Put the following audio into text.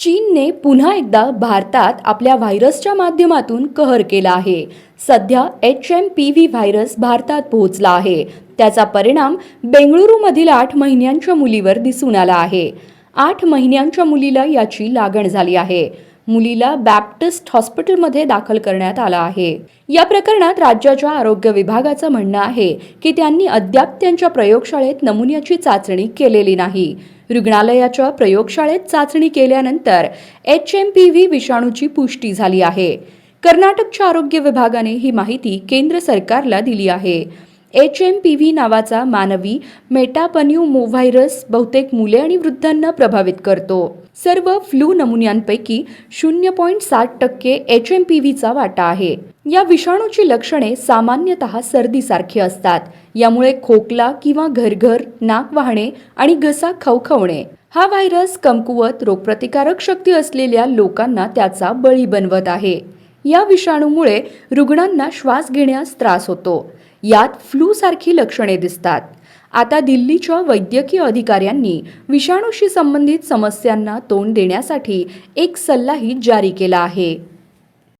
चीनने पुन्हा एकदा भारतात आपल्या व्हायरसच्या माध्यमातून कहर केला आहे. सध्या HMPV व्हायरस भारतात पोहोचला आहे. त्याचा परिणाम बेंगळुरूमधील 8 महिन्यांच्या मुलीवर दिसून आला आहे. 8 महिन्यांच्या मुलीला याची लागण झाली आहे. मुलीला बॅप्टिस्ट हॉस्पिटलमध्ये दाखल करण्यात आला आहे. या प्रकरणात राज्याच्या आरोग्य विभागाचं म्हणणं आहे की त्यांनी अद्याप त्यांच्या प्रयोगशाळेत नमुन्याची चाचणी केलेली नाही. रुग्णालयाच्या प्रयोगशाळेत चाचणी केल्यानंतर HMPV विषाणूची पुष्टी झाली आहे. कर्नाटकच्या आरोग्य विभागाने ही माहिती केंद्र सरकारला दिली आहे. HMPV नावाचा मानवी मेटापन्यूमोव्हायरस बहुतेक मुले आणि वृद्धांना प्रभावित करतो. सर्व फ्लू नमुन्यांपैकी 0.7% HMPVचा वाटा आहे. या विषाणूची लक्षणे सामान्यतः सर्दीसारखी असतात. यामुळे खोकला किंवा घरघर, नाक वाहणे आणि घसा खवखवणे. हा व्हायरस कमकुवत रोगप्रतिकारक शक्ती असलेल्या लोकांना त्याचा बळी बनवत आहे. या विषाणूमुळे रुग्णांना श्वास घेण्यास त्रास होतो. यात फ्लू सारखी लक्षणे दिसतात. आता दिल्लीच्या वैद्यकीय अधिकाऱ्यांनी विषाणूशी संबंधित समस्यांना तोंड देण्यासाठी एक सल्लाही जारी केला आहे.